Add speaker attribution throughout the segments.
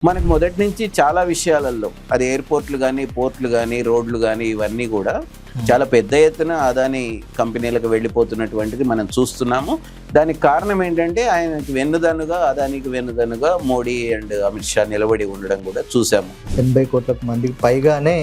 Speaker 1: మనకు మొదటి నుంచి చాలా విషయాలలో అది ఎయిర్పోర్ట్లు కానీ పోర్ట్లు కానీ రోడ్లు కానీ ఇవన్నీ కూడా చాలా పెద్ద ఎత్తున అదాని కంపెనీలకు వెళ్ళిపోతున్నటువంటిది మనం చూస్తున్నాము. దానికి కారణం ఏంటంటే ఆయనకి వెన్నుదన్నుగా అదానికి వెన్నుదన్నుగా మోడీ అండ్ అమిత్ షా నిలబడి ఉండడం కూడా చూసాము.
Speaker 2: 80 కోట్ల మందికి పైగానే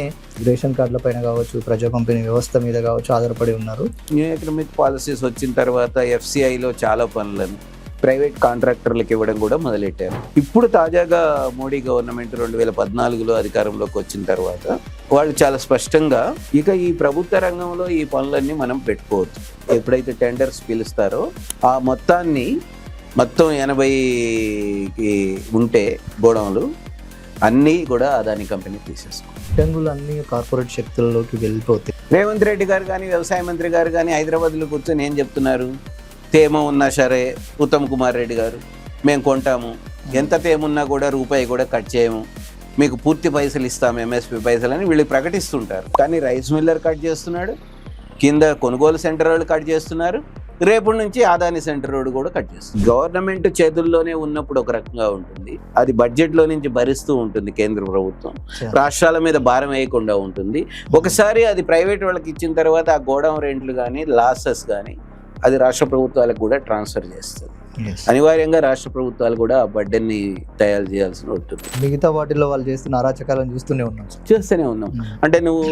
Speaker 2: రేషన్ కార్డుల పైన కావచ్చు, ప్రజా పంపిణీ వ్యవస్థ మీద కావచ్చు ఆధారపడి ఉన్నారు.
Speaker 1: న్యూ ఎకనామిక్ పాలసీస్ వచ్చిన తర్వాత FCIలో చాలా పనులను ప్రైవేట్ కాంట్రాక్టర్లకు ఇవ్వడం కూడా మొదలెట్టారు. ఇప్పుడు తాజాగా మోడీ గవర్నమెంట్ 2014లో అధికారంలోకి వచ్చిన తర్వాత వాళ్ళు చాలా స్పష్టంగా ఇక ఈ ప్రభుత్వ రంగంలో ఈ పనులన్నీ మనం పెట్టుకోవచ్చు. ఎప్పుడైతే టెండర్స్ పిలుస్తారో ఆ మొత్తం 80కి ఉంటే గోడౌన్లు అన్నీ కూడా అదాని కంపెనీ తీసేసుకో.
Speaker 2: అన్ని కార్పొరేట్ శక్తుల్లోకి వెళ్ళిపోతాయి.
Speaker 1: రేవంత్ రెడ్డి గారు కానీ వ్యవసాయ మంత్రి గారు కానీ హైదరాబాద్లో కూర్చొని ఏం చెప్తున్నారు? తేమ ఉన్నా సరే ఉత్తమ్ కుమార్ రెడ్డి గారు మేము కొంటాము, ఎంత తేమున్నా కూడా రూపాయి కూడా కట్ చేయము, మీకు పూర్తి పైసలు ఇస్తాము MSP పైసలు అని వీళ్ళు ప్రకటిస్తుంటారు. కానీ రైస్ మిల్లర్ కట్ చేస్తున్నాడు, కింద కొనుగోలు సెంటర్ వాళ్ళు కట్ చేస్తున్నారు, రేపటి నుంచి అదాని సెంటర్ రోడ్ కూడా కట్ చేస్తుంది. గవర్నమెంట్ చేతుల్లోనే ఉన్నప్పుడు ఒక రకంగా ఉంటుంది, అది బడ్జెట్లో నుంచి భరిస్తూ ఉంటుంది కేంద్ర ప్రభుత్వం, రాష్ట్రాల మీద భారం వేయకుండా ఉంటుంది. ఒకసారి అది ప్రైవేట్ వాళ్ళకి ఇచ్చిన తర్వాత ఆ గోడౌన్ రెంట్లు కానీ లాసెస్ కానీ అది రాష్ట్ర ప్రభుత్వాలకు కూడా ట్రాన్స్ఫర్ చేస్తుంది. అనివార్యంగా రాష్ట్ర ప్రభుత్వాలు కూడా ఆ బడ్డెన్ని తయారు చేయాల్సి ఉంటుంది.
Speaker 2: మిగతా వాటిలో వాళ్ళు చేస్తున్న అరాచకాలను చూస్తూనే ఉన్నాం.
Speaker 1: అంటే నువ్వు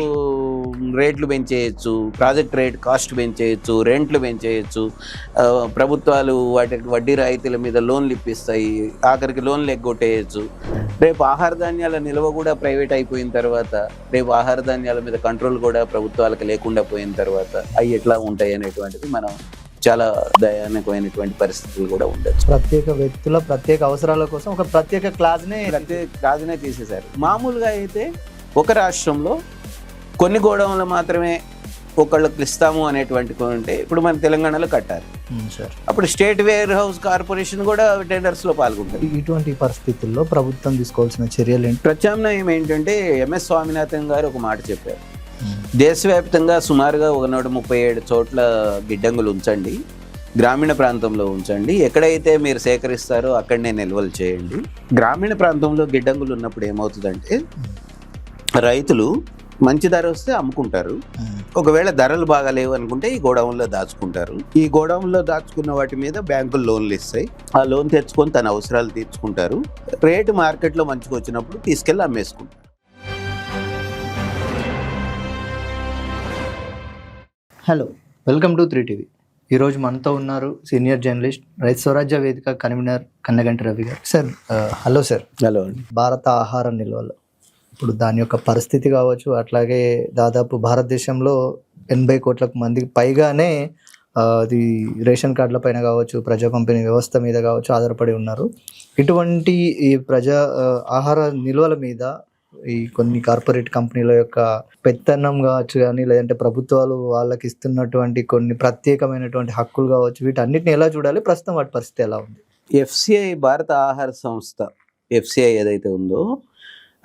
Speaker 1: రేట్లు పెంచేయచ్చు, ప్రాజెక్ట్ రేట్ కాస్ట్ పెంచేయచ్చు, రెంట్లు పెంచేయచ్చు, ప్రభుత్వాలు వాటికి వడ్డీ రాయితీల మీద లోన్లు ఇప్పిస్తాయి, ఆఖరికి లోన్లు ఎగ్గొట్టేయచ్చు. రేపు ఆహార ధాన్యాల నిల్వ కూడా ప్రైవేట్ అయిపోయిన తర్వాత, రేపు ఆహార ధాన్యాల మీద కంట్రోల్ కూడా ప్రభుత్వాలకు లేకుండా పోయిన తర్వాత అవి ఎట్లా ఉంటాయి అనేటువంటిది మనం చాలా దయానకమైనటువంటి పరిస్థితులు కూడా ఉండొచ్చు.
Speaker 2: ప్రత్యేక వ్యక్తుల ప్రత్యేక అవసరాల కోసం ఒక ప్రత్యేక
Speaker 1: క్లాజ్నే తీసేశారు. మామూలుగా అయితే ఒక రాష్ట్రంలో కొన్ని గోడౌన్లు మాత్రమే ఒకళ్ళకి ఇస్తాము అనేటువంటి ఉంటే ఇప్పుడు మన తెలంగాణలో కట్టారు. అప్పుడు స్టేట్ వేర్ హౌస్ కార్పొరేషన్ కూడా టెండర్స్ లో పాల్గొంటారు.
Speaker 2: ఇటువంటి పరిస్థితుల్లో ప్రభుత్వం తీసుకోవాల్సిన చర్యలు ఏంటి?
Speaker 1: ప్రత్యామ్నాయం ఏంటంటే MS స్వామినాథన్ గారు ఒక మాట చెప్పారు. దేశవ్యాప్తంగా సుమారుగా 137 చోట్ల గిడ్డంగులు ఉంచండి, గ్రామీణ ప్రాంతంలో ఉంచండి, ఎక్కడైతే మీరు సేకరిస్తారో అక్కడనే నిల్వలు చేయండి. గ్రామీణ ప్రాంతంలో గిడ్డంగులు ఉన్నప్పుడు ఏమవుతుందంటే రైతులు మంచి ధర వస్తే అమ్ముకుంటారు, ఒకవేళ ధరలు బాగాలేవు అనుకుంటే ఈ గోడౌన్లో దాచుకుంటారు. ఈ గోడౌన్లో దాచుకున్న వాటి మీద బ్యాంకులు లోన్లు ఇస్తాయి, ఆ లోన్ తెచ్చుకొని తన అవసరాలు తీర్చుకుంటారు. రేటు మార్కెట్లో మంచిగా వచ్చినప్పుడు తీసుకెళ్ళి అమ్మేసుకుంటారు.
Speaker 2: Hello, welcome to 3TV. ఈరోజు మనతో ఉన్నారు సీనియర్ జర్నలిస్ట్, రైతు స్వరాజ్య వేదిక కన్వీనర్ కన్నగంటి రవి గారు. Sir, hello sir.
Speaker 1: హలో.
Speaker 2: భారత ఆహార నిల్వలు ఇప్పుడు దాని యొక్క పరిస్థితి కావచ్చు, అట్లాగే దాదాపు భారతదేశంలో 80 కోట్ల మందికి పైగానే అది రేషన్ కార్డుల పైన కావచ్చు, ప్రజా పంపిణీ వ్యవస్థ మీద కావచ్చు ఆధారపడి ఉన్నారు. ఇటువంటి ఈ ఆహార నిల్వల మీద ఈ కొన్ని కార్పొరేట్ కంపెనీల యొక్క పెత్తనం కావచ్చు కానీ, లేదంటే ప్రభుత్వాలు వాళ్ళకి ఇస్తున్నటువంటి కొన్ని ప్రత్యేకమైనటువంటి హక్కులు కావచ్చు, వీటన్నిటిని ఎలా చూడాలి? ప్రస్తుతం వాటి పరిస్థితి ఎలా ఉంది?
Speaker 1: FCI భారత ఆహార సంస్థ FCI ఏదైతే ఉందో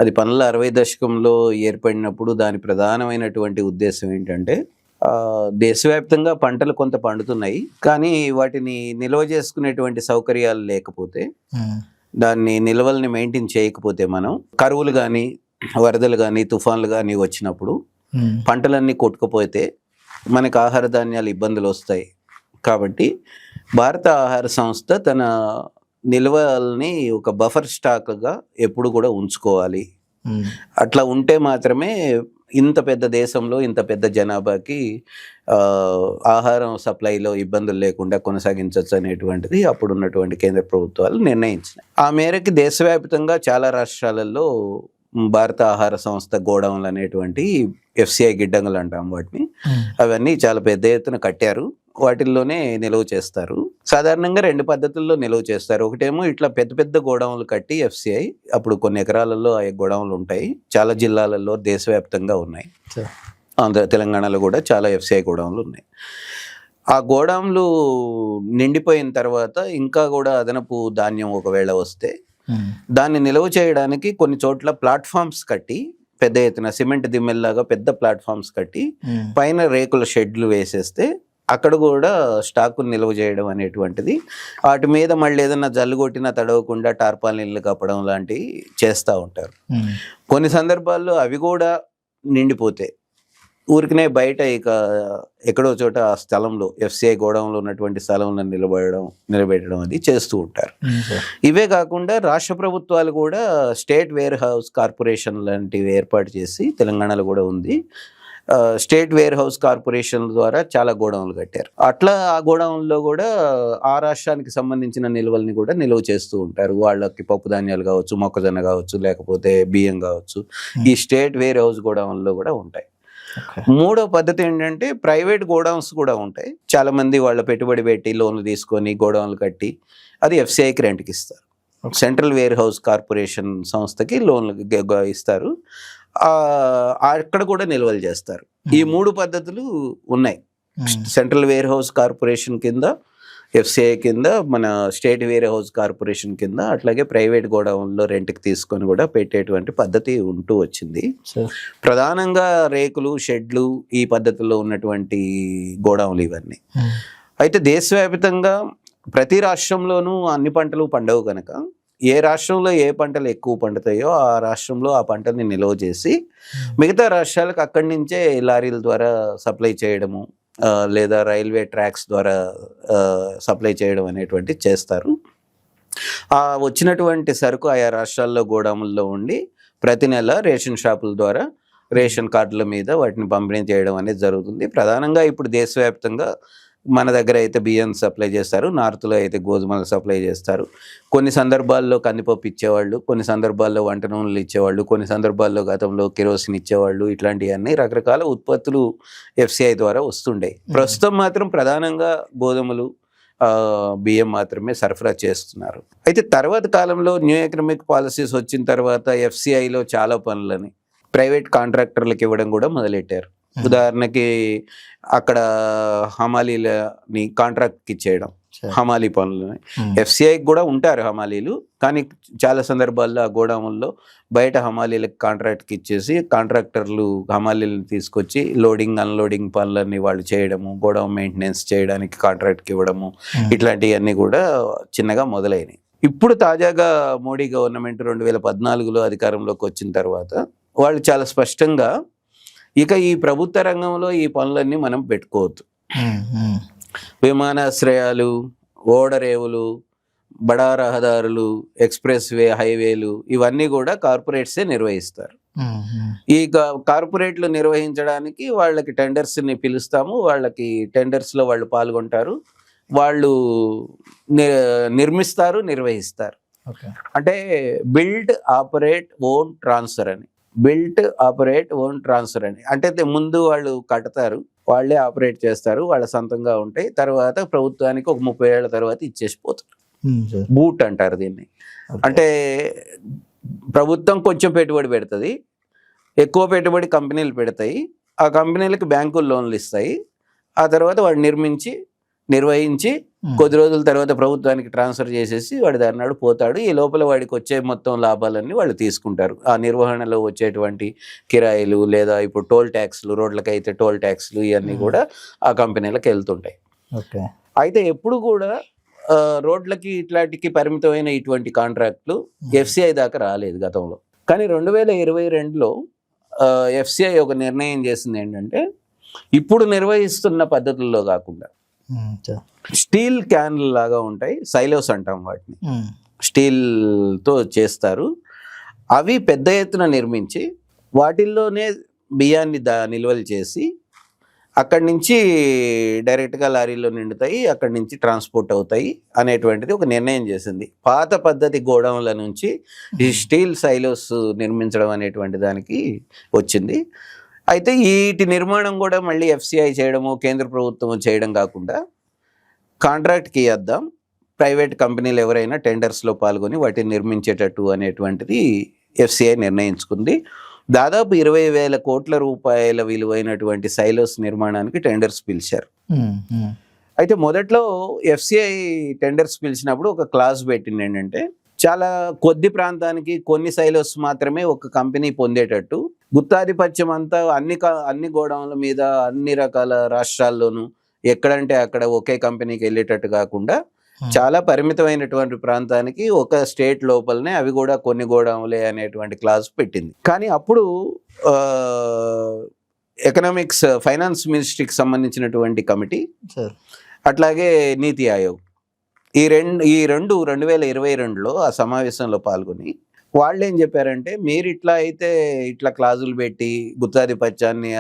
Speaker 1: అది 1960 దశకంలో ఏర్పడినప్పుడు దాని ప్రధానమైనటువంటి ఉద్దేశం ఏంటంటే దేశవ్యాప్తంగా పంటలు కొంత పండుతున్నాయి, కానీ వాటిని నిల్వ చేసుకునేటువంటి సౌకర్యాలు లేకపోతే, దాన్ని నిల్వల్ని మెయింటైన్ చేయకపోతే, మనం కరువులు కానీ వరదలు కానీ తుఫాన్లు కానీ వచ్చినప్పుడు పంటలన్నీ కొట్టుకుపోతే మనకు ఆహార ధాన్యాలు ఇబ్బందులు వస్తాయి. కాబట్టి భారత ఆహార సంస్థ తన నిల్వల్ని ఒక బఫర్ స్టాక్గా ఎప్పుడు కూడా ఉంచుకోవాలి. అట్లా ఉంటే మాత్రమే ఇంత పెద్ద దేశంలో ఇంత పెద్ద జనాభాకి ఆహారం సప్లైలో ఇబ్బందులు లేకుండా కొనసాగించవచ్చు అనేటువంటిది అప్పుడు ఉన్నటువంటి కేంద్ర ప్రభుత్వాలు నిర్ణయించినాయి. ఆ మేరకు దేశవ్యాప్తంగా చాలా రాష్ట్రాలలో భారత ఆహార సంస్థ గోడౌన్లు అనేటువంటి FCI గిడ్డంగులు అంటాం వాటిని, అవన్నీ చాలా పెద్ద ఎత్తున కట్టారు. వాటిల్లోనే నిల్వ చేస్తారు. సాధారణంగా 2 పద్ధతుల్లో నిల్వ చేస్తారు. ఒకటేమో ఇట్లా పెద్ద పెద్ద గోడౌన్లు కట్టి FCI, అప్పుడు కొన్ని ఎకరాలలో ఆ గోడౌన్లు ఉంటాయి, చాలా జిల్లాలలో దేశవ్యాప్తంగా ఉన్నాయి, తెలంగాణలో కూడా చాలా FCI గోడౌన్లు ఉన్నాయి. ఆ గోడౌన్లు నిండిపోయిన తర్వాత ఇంకా కూడా అదనపు ధాన్యం ఒకవేళ వస్తే దాన్ని నిల్వ చేయడానికి కొన్ని చోట్ల ప్లాట్ఫామ్స్ కట్టి, పెద్ద ఎత్తున సిమెంట్ దిమ్మెల్లాగా పెద్ద ప్లాట్ఫామ్స్ కట్టి పైన రేకుల షెడ్లు వేసేస్తే అక్కడ కూడా స్టాకు నిల్వ చేయడం అనేటువంటిది, వాటి మీద మళ్ళీ ఏదైనా జల్లు కొట్టినా తడవకుండా టార్పాలిన్లు కప్పడం లాంటివి చేస్తూ ఉంటారు. కొన్ని సందర్భాల్లో అవి కూడా నిండిపోతాయి. ఊరికనే బయట ఇక ఎక్కడో చోట ఆ స్థలంలో ఎఫ్సిఐ గోడౌన్లో ఉన్నటువంటి స్థలంలో నిలబెట్టడం అది చేస్తూ ఉంటారు. ఇవే కాకుండా రాష్ట్ర ప్రభుత్వాలు కూడా స్టేట్ వేర్ హౌస్ కార్పొరేషన్ లాంటివి ఏర్పాటు చేసి, తెలంగాణలో కూడా ఉంది, స్టేట్ వేర్ హౌస్ కార్పొరేషన్ ద్వారా చాలా గోడౌన్లు కట్టారు. అట్లా ఆ గోడౌన్లో కూడా ఆ రాష్ట్రానికి సంబంధించిన నిల్వల్ని కూడా నిల్వ చేస్తూ ఉంటారు. వాళ్ళకి పప్పు ధాన్యాలు కావచ్చు, మొక్కజొన్న కావచ్చు, లేకపోతే బియ్యం కావచ్చు, ఈ స్టేట్ వేర్ హౌస్ గోడౌన్లో కూడా ఉంటాయి. మూడో పద్ధతి ఏంటంటే ప్రైవేట్ గోడౌన్స్ కూడా ఉంటాయి. చాలా మంది వాళ్ళ పెట్టుబడి పెట్టి లోన్లు తీసుకొని గోడౌన్లు కట్టి అది ఎఫ్సిఐకి రెంట్కి ఇస్తారు. సెంట్రల్ వేర్ హౌస్ కార్పొరేషన్ సంస్థకి లోన్లు ఇస్తారు, అక్కడ కూడా నిల్వలు చేస్తారు. ఈ 3 పద్ధతులు ఉన్నాయి. సెంట్రల్ వేర్ హౌస్ కార్పొరేషన్ కింద, ఎఫ్సిఐ కింద, మన స్టేట్ వేర్ హౌస్ కార్పొరేషన్ కింద, అట్లాగే ప్రైవేట్ గోడౌన్లో రెంట్కి తీసుకొని కూడా పెట్టేటువంటి పద్ధతి ఉంటూ వచ్చింది. ప్రధానంగా రేకులు, షెడ్లు, ఈ పద్ధతిలో ఉన్నటువంటి గోడౌన్లు ఇవన్నీ. అయితే దేశవ్యాప్తంగా ప్రతి రాష్ట్రంలోనూ అన్ని పంటలు పండవు కనుక ఏ రాష్ట్రంలో ఏ పంటలు ఎక్కువ పండుతాయో ఆ రాష్ట్రంలో ఆ పంటని నిల్వ చేసి మిగతా రాష్ట్రాలకు అక్కడి నుంచే లారీల ద్వారా సప్లై చేయడము, లేదా రైల్వే ట్రాక్స్ ద్వారా సప్లై చేయడం అనేటువంటి చేస్తారు. ఆ వచ్చినటువంటి సరుకు ఆయా రాష్ట్రాల్లో గోడాముల్లో ఉండి ప్రతి నెల రేషన్ షాపుల ద్వారా రేషన్ కార్డుల మీద వాటిని పంపిణీ చేయడం అనేది జరుగుతుంది. ప్రధానంగా ఇప్పుడు దేశవ్యాప్తంగా మన దగ్గర అయితే బియ్యం సప్లై చేస్తారు, నార్త్లో అయితే గోధుమలు సప్లై చేస్తారు. కొన్ని సందర్భాల్లో కందిపప్పు ఇచ్చేవాళ్ళు, కొన్ని సందర్భాల్లో వంట నూనెలు ఇచ్చేవాళ్ళు, కొన్ని సందర్భాల్లో గతంలో కెరోసిన్ ఇచ్చేవాళ్ళు. ఇట్లాంటివన్నీ రకరకాల ఉత్పత్తులు ఎఫ్సిఐ ద్వారా వస్తుండే. ప్రస్తుతం మాత్రం ప్రధానంగా గోధుమలు, బియ్యం మాత్రమే సరఫరా చేస్తున్నారు. అయితే తర్వాత కాలంలో న్యూ ఎకనామిక్ పాలసీస్ వచ్చిన తర్వాత ఎఫ్సిఐలో చాలా పనులని ప్రైవేట్ కాంట్రాక్టర్లకు ఇవ్వడం కూడా మొదలెట్టారు. ఉదాహరణకి అక్కడ హమాలీలని కాంట్రాక్ట్కి ఇచ్చేయడం, హమాలీ పనులని. ఎఫ్సిఐకి కూడా ఉంటారు హమాలీలు, కానీ చాలా సందర్భాల్లో ఆ గోడౌన్లో బయట హమాలీలకు కాంట్రాక్ట్కి ఇచ్చేసి కాంట్రాక్టర్లు హమాలీలను తీసుకొచ్చి లోడింగ్ అన్లోడింగ్ పనులన్నీ వాళ్ళు చేయడము, గోడౌన్ మెయింటెనెన్స్ చేయడానికి కాంట్రాక్ట్కి ఇవ్వడము, ఇట్లాంటివన్నీ కూడా చిన్నగా మొదలైనవి. ఇప్పుడు తాజాగా మోడీ గవర్నమెంట్ 2014లో అధికారంలోకి వచ్చిన తర్వాత వాళ్ళు చాలా స్పష్టంగా ఇక ఈ ప్రభుత్వ రంగంలో ఈ పనులన్నీ మనం పెట్టుకోవద్దు. విమానాశ్రయాలు, ఓడరేవులు, బడా రహదారులు, ఎక్స్ప్రెస్ వే, హైవేలు, ఇవన్నీ కూడా కార్పొరేట్సే నిర్వహిస్తారు. ఈ కార్పొరేట్లు నిర్వహించడానికి వాళ్ళకి టెండర్స్ని పిలుస్తాము, వాళ్ళకి టెండర్స్లో వాళ్ళు పాల్గొంటారు, వాళ్ళు నిర్మిస్తారు, నిర్వహిస్తారు. అంటే బిల్డ్, ఆపరేట్, ఓన్, ట్రాన్స్ఫర్ అని. బిల్ట్, ఆపరేట్, ఓన్, ట్రాన్స్ఫర్ అని. అంటే ముందు వాళ్ళు కడతారు, వాళ్ళే ఆపరేట్ చేస్తారు, వాళ్ళ సొంతంగా ఉంటాయి. తర్వాత ప్రభుత్వానికి ఒక 30 ఏళ్ల తర్వాత ఇచ్చేసిపోతారు. బూట్ అంటారు దీన్ని. అంటే ప్రభుత్వం కొంచెం పెట్టుబడి పెడుతుంది, ఎక్కువ పెట్టుబడి కంపెనీలు పెడతాయి, ఆ కంపెనీలకు బ్యాంకులు లోన్లు ఇస్తాయి, ఆ తర్వాత వాడు నిర్వహించి కొద్ది రోజుల తర్వాత ప్రభుత్వానికి ట్రాన్స్ఫర్ చేసేసి వాడి దారినాడు పోతాడు. ఈ లోపల వాడికి వచ్చే మొత్తం లాభాలన్నీ వాళ్ళు తీసుకుంటారు. ఆ నిర్వహణలో వచ్చేటువంటి కిరాయిలు, లేదా ఇప్పుడు టోల్ ట్యాక్స్లు, రోడ్లకైతే టోల్ ట్యాక్స్లు, ఇవన్నీ కూడా ఆ కంపెనీలకు వెళ్తుంటాయి. అయితే ఎప్పుడు కూడా రోడ్లకి ఇట్లాంటికి పరిమితమైన ఇటువంటి కాంట్రాక్ట్లు ఎఫ్సిఐ దాకా రాలేదు గతంలో. కానీ 2022లో ఎఫ్సిఐ ఒక నిర్ణయం చేసింది ఏంటంటే, ఇప్పుడు నిర్వహిస్తున్న పద్ధతుల్లో కాకుండా స్టీల్ క్యాన్లు లాగా ఉంటాయి, సైలోస్ అంటాం వాటిని, స్టీల్తో చేస్తారు. అవి పెద్ద ఎత్తున నిర్మించి వాటిల్లోనే బియ్యాన్ని నిల్వలు చేసి అక్కడి నుంచి డైరెక్ట్గా లారీలో నిండుతాయి, అక్కడి నుంచి ట్రాన్స్పోర్ట్ అవుతాయి అనేటువంటిది ఒక నిర్ణయం చేసింది. పాత పద్ధతి గోడౌన్ల నుంచి ఈ స్టీల్ సైలోస్ నిర్మించడం అనేటువంటి దానికి వచ్చింది. అయితే వీటి నిర్మాణం కూడా మళ్ళీ ఎఫ్సిఐ చేయడము, కేంద్ర ప్రభుత్వం చేయడం కాకుండా కాంట్రాక్ట్కి ఇద్దాం, ప్రైవేట్ కంపెనీలు ఎవరైనా టెండర్స్లో పాల్గొని వాటిని నిర్మించేటట్టు అనేటువంటిది ఎఫ్సిఐ నిర్ణయించుకుంది. దాదాపు 20,000 కోట్ల రూపాయల విలువైనటువంటి సైలోస్ నిర్మాణానికి టెండర్స్ పిలిచారు. అయితే మొదట్లో ఎఫ్సిఐ టెండర్స్ పిలిచినప్పుడు ఒక క్లాజ్ పెట్టింది ఏంటంటే, చాలా కొద్ది ప్రాంతానికి కొన్ని సైలోస్ మాత్రమే ఒక కంపెనీ పొందేటట్టు, గుత్తాధిపత్యం అంతా అన్ని గోడౌన్ల మీద అన్ని రకాల రాష్ట్రాల్లోనూ ఎక్కడంటే అక్కడ ఒకే కంపెనీకి వెళ్ళేటట్టు కాకుండా చాలా పరిమితమైనటువంటి ప్రాంతానికి ఒక స్టేట్ లోపలనే అవి కూడా కొన్ని గోడౌన్లే అనేటువంటి క్లాస్ పెట్టింది. కానీ అప్పుడు ఎకనామిక్స్ ఫైనాన్స్ మినిస్ట్రీకి సంబంధించినటువంటి కమిటీ అట్లాగే నీతి ఆయోగ్ ఈ రెండు 2022లో ఆ సమావేశంలో పాల్గొని వాళ్ళు ఏం చెప్పారంటే, మీరు ఇట్లా అయితే ఇట్లా క్లాజులు పెట్టి గుత్తాధిపత్యాన్ని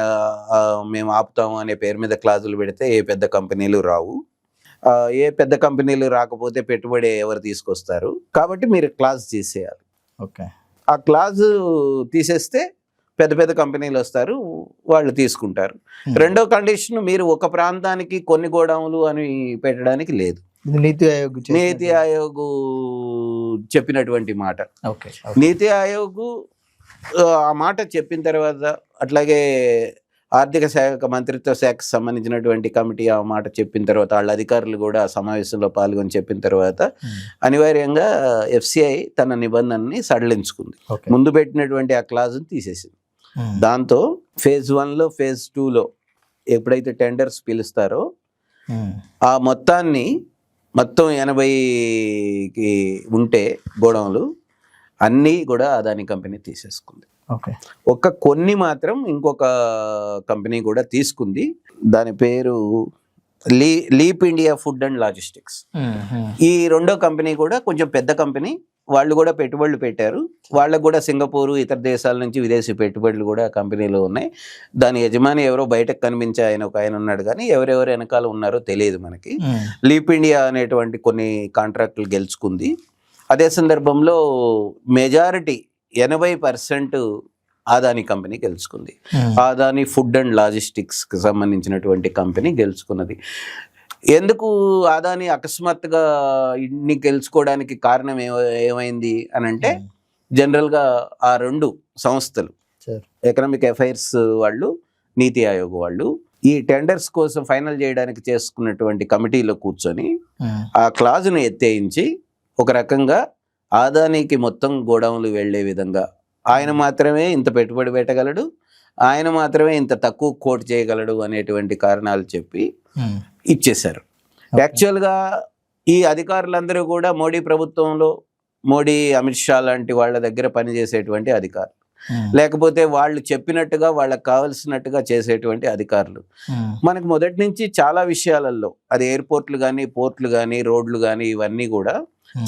Speaker 1: మేము ఆపుతాము అనే పేరు మీద క్లాజులు పెడితే ఏ పెద్ద కంపెనీలు రావు, ఏ పెద్ద కంపెనీలు రాకపోతే పెట్టుబడి ఎవరు తీసుకొస్తారు, కాబట్టి మీరు క్లాజ్ తీసేయాలి.
Speaker 2: ఓకే,
Speaker 1: ఆ క్లాజు తీసేస్తే పెద్ద పెద్ద కంపెనీలు వస్తారు, వాళ్ళు తీసుకుంటారు. రెండో కండిషన్, మీరు ఒక ప్రాంతానికి కొన్ని గోడౌన్లు అని పెట్టడానికి లేదు. నీతి ఆయోగ్ చెప్పినటువంటి మాట. నీతి ఆయోగ్ ఆ మాట చెప్పిన తర్వాత, అట్లాగే ఆర్థిక శాఖ మంత్రిత్వ శాఖకు సంబంధించినటువంటి కమిటీ ఆ మాట చెప్పిన తర్వాత, వాళ్ళ అధికారులు కూడా సమావేశంలో పాల్గొని చెప్పిన తర్వాత అనివార్యంగా FCI తన నిబంధనని సడలించుకుంది. ముందు పెట్టినటువంటి ఆ క్లాజుని తీసేసింది. దాంతో phase 1లో phase 2లో ఎప్పుడైతే టెండర్స్ పిలుస్తారో ఆ మొత్తం 80కి ఉంటే గోడౌన్లు అన్నీ కూడా అదాని కంపెనీ తీసేసుకుంది. ఒక్క కొన్ని మాత్రం ఇంకొక కంపెనీ కూడా తీసుకుంది. దాని పేరు leap India food and logistics. ఈ రెండో కంపెనీ కూడా కొంచెం పెద్ద కంపెనీ, వాళ్ళు కూడా పెట్టుబడులు పెట్టారు. వాళ్ళకు కూడా సింగపూర్ ఇతర దేశాల నుంచి విదేశీ పెట్టుబడులు కూడా కంపెనీలో ఉన్నాయి. దాని యజమాని ఎవరో బయటకు కనిపించే ఒక ఆయన ఉన్నాడు, కానీ ఎవరెవరు వెనకాల ఉన్నారో తెలియదు మనకి. లీప్ ఇండియా అనేటువంటి కొన్ని కాంట్రాక్టులు గెలుచుకుంది. అదే సందర్భంలో మెజారిటీ 80% ఆదాని కంపెనీ గెలుచుకుంది. ఆదాని ఫుడ్ అండ్ లాజిస్టిక్స్ కి సంబంధించినటువంటి కంపెనీ గెలుచుకున్నది. ఎందుకు ఆదాని అకస్మాత్తుగా ఇన్ని గెలుచుకోవడానికి కారణం ఏమైంది అని అంటే, జనరల్గా ఆ రెండు సంస్థలు, ఎకనామిక్ అఫైర్స్ వాళ్ళు, నీతి ఆయోగ్ వాళ్ళు, ఈ టెండర్స్ కోసం ఫైనల్ చేయడానికి చేసుకున్నటువంటి కమిటీలో కూర్చొని ఆ క్లాజును ఎత్తేయించి ఒక రకంగా ఆదానికి మొత్తం గోడౌన్లు వెళ్లే విధంగా, ఆయన మాత్రమే ఇంత పెట్టుబడి పెట్టగలడు, ఆయన మాత్రమే ఇంత తక్కువ కోట్ చేయగలడు అనేటువంటి కారణాలు చెప్పి ఇచ్చేశారు. యాక్చువల్గా ఈ అధికారులందరూ కూడా మోడీ ప్రభుత్వంలో మోడీ, అమిత్ షా లాంటి వాళ్ళ దగ్గర పనిచేసేటువంటి అధికారులు, లేకపోతే వాళ్ళు చెప్పినట్టుగా వాళ్ళకి కావలసినట్టుగా చేసేటువంటి అధికారులు. మనకు మొదటి నుంచి చాలా విషయాలలో, అది ఎయిర్పోర్ట్లు కానీ, పోర్ట్లు కానీ, రోడ్లు కానీ, ఇవన్నీ కూడా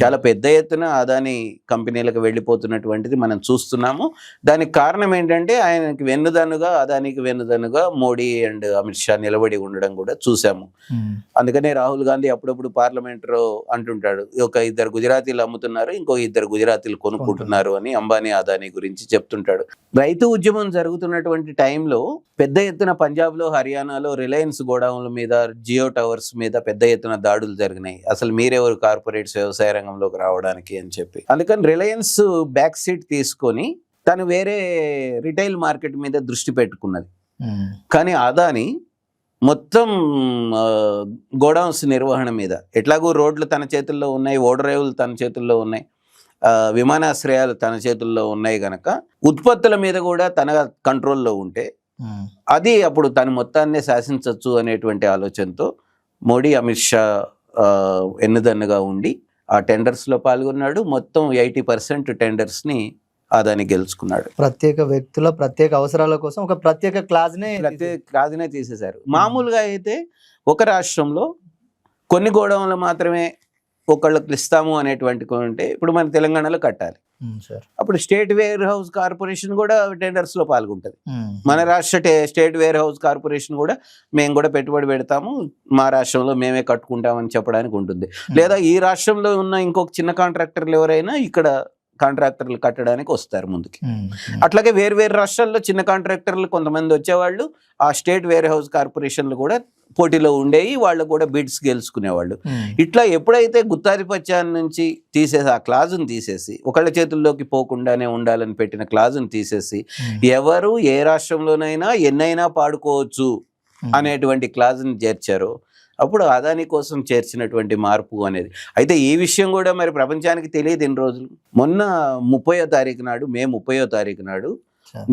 Speaker 1: చాలా పెద్ద ఎత్తున అదాని కంపెనీలకు వెళ్ళిపోతున్నటువంటిది మనం చూస్తున్నాము. దానికి కారణం ఏంటంటే, ఆయనకి వెన్నుదన్నుగా, అదానికి వెన్నుదన్నుగా మోడీ అండ్ అమిత్ షా నిలబడి ఉండడం కూడా చూసాము. అందుకనే రాహుల్ గాంధీ అప్పుడప్పుడు పార్లమెంట్లో అంటుంటాడు, ఒక 2 గుజరాతీలు అమ్ముతున్నారు, ఇంకో 2 గుజరాతీలు కొనుక్కుంటున్నారు అని అంబానీ అదాని గురించి చెప్తుంటాడు. రైతు ఉద్యమం జరుగుతున్నటువంటి టైంలో పెద్ద ఎత్తున పంజాబ్లో, హర్యానాలో రిలయన్స్ గోడౌన్ల మీద, జియో టవర్స్ మీద పెద్ద ఎత్తున దాడులు జరిగినాయి. అసలు మీరెవరు కార్పొరేట్స్ వ్యవసాయ రంగంలోకి రావడానికి అని చెప్పి. అందుకని రిలయన్స్ బ్యాక్ సీట్ తీసుకొని తను వేరే రిటైల్ మార్కెట్ మీద దృష్టి పెట్టుకున్నది. కానీ అదాని మొత్తం గోడౌన్స్ నిర్వహణ మీద, ఎట్లాగూ రోడ్లు తన చేతుల్లో ఉన్నాయి, ఓడరేవులు తన చేతుల్లో ఉన్నాయి, విమానాశ్రయాలు తన చేతుల్లో ఉన్నాయి గనక ఉత్పత్తుల మీద కూడా తన కంట్రోల్లో ఉంటే అది అప్పుడు తన మొత్తాన్నే శాసించవచ్చు అనేటువంటి ఆలోచనతో మోడీ, అమిత్ షా ఎన్నుదన్నుగా ఉండి ఆ టెండర్స్లో పాల్గొన్నాడు. మొత్తం 80% టెండర్స్ని అదాని గెలుచుకున్నాడు.
Speaker 2: ప్రత్యేక వ్యక్తుల ప్రత్యేక అవసరాల కోసం ఒక ప్రత్యేక
Speaker 1: క్లాజ్నే తీసేశారు. మామూలుగా అయితే ఒక రాష్ట్రంలో కొన్ని గోడౌన్లు మాత్రమే ఒకళ్ళకి ఇస్తాము అనేటువంటి ఉంటే, ఇప్పుడు మన తెలంగాణలో కట్టాలి, అప్పుడు స్టేట్ వేర్ హౌస్ కార్పొరేషన్ కూడా టెండర్స్లో పాల్గొంటుంది. మన రాష్ట్ర స్టేట్ వేర్ హౌస్ కార్పొరేషన్ కూడా మేము కూడా పెట్టుబడి పెడతాము, మా రాష్ట్రంలో మేమే కట్టుకుంటామని చెప్పడానికి ఉంటుంది. లేదా ఈ రాష్ట్రంలో ఉన్న ఇంకొక చిన్న కాంట్రాక్టర్లు ఎవరైనా ఇక్కడ కాంట్రాక్టర్లు కట్టడానికి వస్తారు ముందుకి. అట్లాగే వేరు రాష్ట్రాల్లో చిన్న కాంట్రాక్టర్లు కొంతమంది వచ్చేవాళ్ళు, ఆ స్టేట్ వేర్ హౌస్ కార్పొరేషన్లు కూడా పోటీలో ఉండేవి, వాళ్ళు కూడా బిడ్స్ గెలుచుకునేవాళ్ళు. ఇట్లా ఎప్పుడైతే గుత్తాధిపత్యాన్ని నుంచి తీసేసి ఆ క్లాజును తీసేసి, ఒకళ్ళ చేతుల్లోకి పోకుండానే ఉండాలని పెట్టిన క్లాజును తీసేసి, ఎవరు ఏ రాష్ట్రంలోనైనా ఎన్నైనా పాడుకోవచ్చు అనేటువంటి క్లాజును చేర్చారో, అప్పుడు అదాని కోసం చేర్చినటువంటి మార్పు అనేది. అయితే ఈ విషయం కూడా మరి ప్రపంచానికి తెలియదు ఇన్ని రోజులు. మొన్న 30వ తారీఖు నాడు, మే 30వ తారీఖు నాడు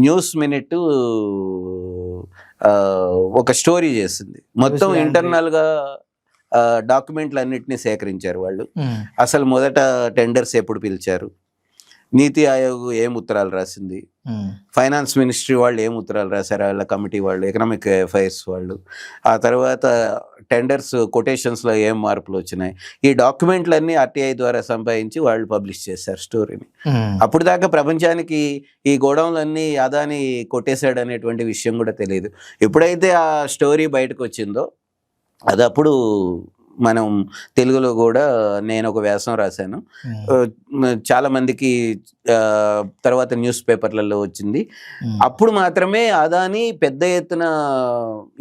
Speaker 1: న్యూస్ మినిట్ ఒక స్టోరీ చేసింది. మొత్తం ఇంటర్నల్గా డాక్యుమెంట్లు అన్నిటినీ సేకరించారు వాళ్ళు. అసలు మొదట టెండర్స్ ఎప్పుడు పిలిచారు, నీతి ఆయోగ్ ఏం ఉత్తరాలు రాసింది, ఫైనాన్స్ మినిస్ట్రీ వాళ్ళు ఏం ఉత్తరాలు రాశారు, వాళ్ళ కమిటీ వాళ్ళు, ఎకనామిక్ అఫైర్స్ వాళ్ళు, ఆ తర్వాత టెండర్స్ కొటేషన్స్లో ఏం మార్పులు వచ్చినాయి, ఈ డాక్యుమెంట్లన్నీ ఆర్టీఐ ద్వారా సంపాదించి వాళ్ళు పబ్లిష్ చేశారు స్టోరీని. అప్పుడు దాకా ప్రపంచానికి ఈ గోడౌన్లన్నీ అదాని కొట్టేశాడు అనేటువంటి విషయం కూడా తెలియదు. ఎప్పుడైతే ఆ స్టోరీ బయటకు వచ్చిందో అది అప్పుడు మనం తెలుగులో కూడా నేను ఒక వ్యాసం రాశాను. చాలా మందికి తర్వాత న్యూస్ పేపర్లలో వచ్చింది. అప్పుడు మాత్రమే అదాని పెద్ద ఎత్తున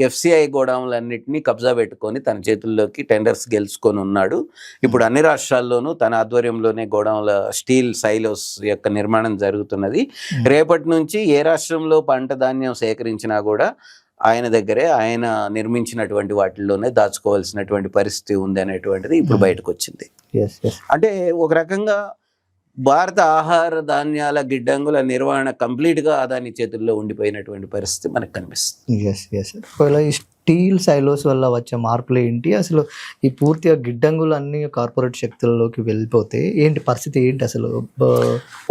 Speaker 1: ఎఫ్సిఐ గోడౌన్లన్నింటినీ కబ్జా పెట్టుకొని తన చేతుల్లోకి టెండర్స్ గెలుచుకొని ఉన్నాడు. ఇప్పుడు అన్ని రాష్ట్రాల్లోనూ తన ఆధ్వర్యంలోనే గోడౌన్ల స్టీల్ సైలోస్ యొక్క నిర్మాణం జరుగుతున్నది. రేపటి నుంచి ఏ రాష్ట్రంలో పంట ధాన్యం సేకరించినా కూడా ఆయన దగ్గరే ఆయన నిర్మించినటువంటి వాటిల్లోనే దాచుకోవాల్సినటువంటి పరిస్థితి ఉంది అనేటువంటిది ఇప్పుడు బయటకు వచ్చింది. అంటే ఒక రకంగా భారత ఆహార ధాన్యాల గిడ్డంగుల నిర్వహణ కంప్లీట్గా అదాని చేతుల్లో ఉండిపోయినటువంటి పరిస్థితి మనకు కనిపిస్తుంది.
Speaker 2: ఒకవేళ ఈ స్టీల్ సైలోస్ వల్ల వచ్చే మార్పులు ఏంటి, అసలు ఈ పూర్తిగా గిడ్డంగులు అన్ని కార్పొరేట్ శక్తుల్లోకి వెళ్ళిపోతే ఏంటి పరిస్థితి ఏంటి అసలు?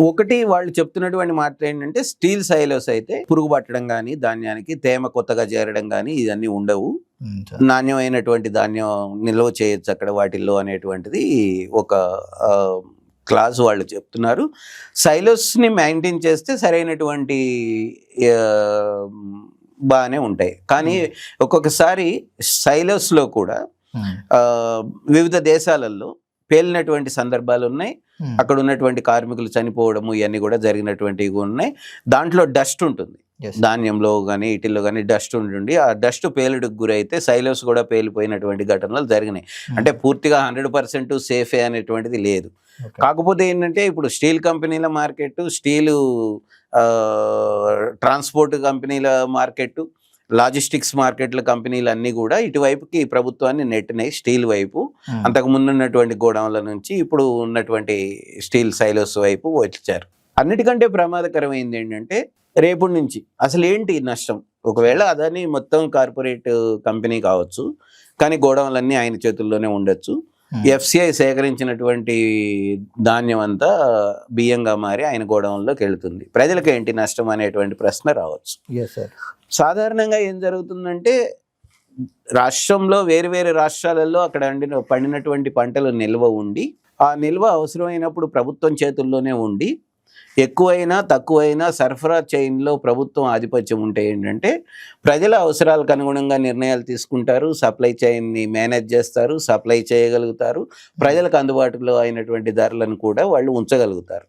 Speaker 1: ఒకటి వాళ్ళు చెప్తున్నటువంటి మాట ఏంటంటే స్టీల్ సైలోస్ అయితే పురుగు పట్టడం కానీ, ధాన్యానికి తేమ కొత్తగా చేరడం కానీ ఇవన్నీ ఉండవు, నాణ్యమైనటువంటి ధాన్యం నిల్వ చేయొచ్చు అక్కడ వాటిల్లో అనేటువంటిది ఒక క్లాస్ వాళ్ళు చెప్తున్నారు. సైలోస్ని మెయింటైన్ చేస్తే సరైనటువంటి బాగానే ఉంటాయి. కానీ ఒక్కొక్కసారి సైలోస్లో కూడా వివిధ దేశాలలో పేలినటువంటి సందర్భాలు ఉన్నాయి. అక్కడ ఉన్నటువంటి కార్మికులు చనిపోవడము ఇవన్నీ కూడా జరిగినటువంటివి ఉన్నాయి. దాంట్లో డస్ట్ ఉంటుంది, ధాన్యంలో కానీ వీటిల్లో కానీ డస్ట్ ఉండి ఆ డస్ట్ పేలుడుకు గురైతే సైలోస్ కూడా పేలిపోయినటువంటి ఘటనలు జరిగినాయి. అంటే పూర్తిగా 100% సేఫే అనేటువంటిది లేదు. కాకపోతే ఏంటంటే ఇప్పుడు స్టీల్ కంపెనీల మార్కెట్, స్టీలు ట్రాన్స్పోర్ట్ కంపెనీల మార్కెట్, లాజిస్టిక్స్ మార్కెట్ల కంపెనీలు అన్నీ కూడా ఇటువైపుకి ప్రభుత్వాన్ని నెట్టినాయి. స్టీల్ వైపు అంతకు ముందు ఉన్నటువంటి గోడౌన్ల నుంచి ఇప్పుడు ఉన్నటువంటి స్టీల్ సైలోస్ వైపు వచ్చారు. అన్నిటికంటే ప్రమాదకరమైంది ఏంటంటే రేపటి నుంచి అసలు ఏంటి నష్టం. ఒకవేళ అదని మొత్తం కార్పొరేట్ కంపెనీ కావచ్చు, కానీ గోడౌన్లన్నీ ఆయన చేతుల్లోనే ఉండొచ్చు. ఎఫ్సిఐ సేకరించినటువంటి ధాన్యం అంతా బియ్యంగా మారి ఆయన గోడౌన్లోకి వెళుతుంది. ప్రజలకు ఏంటి నష్టం అనేటువంటి ప్రశ్న రావచ్చు. సాధారణంగా ఏం జరుగుతుందంటే రాష్ట్రంలో వేరు వేరు రాష్ట్రాలలో అక్కడ పండినటువంటి పంటలు నిల్వ ఉండి ఆ నిల్వ అవసరమైనప్పుడు ప్రభుత్వం చేతుల్లోనే ఉండి ఎక్కువైనా తక్కువైనా సరఫరా చైన్లో ప్రభుత్వం ఆధిపత్యం ఉంటే ఏంటంటే ప్రజల అవసరాలకు అనుగుణంగా నిర్ణయాలు తీసుకుంటారు, సప్లై చైన్ని మేనేజ్ చేస్తారు, సప్లై చేయగలుగుతారు, ప్రజలకు అందుబాటులో అయినటువంటి ధరలను కూడా వాళ్ళు ఉంచగలుగుతారు.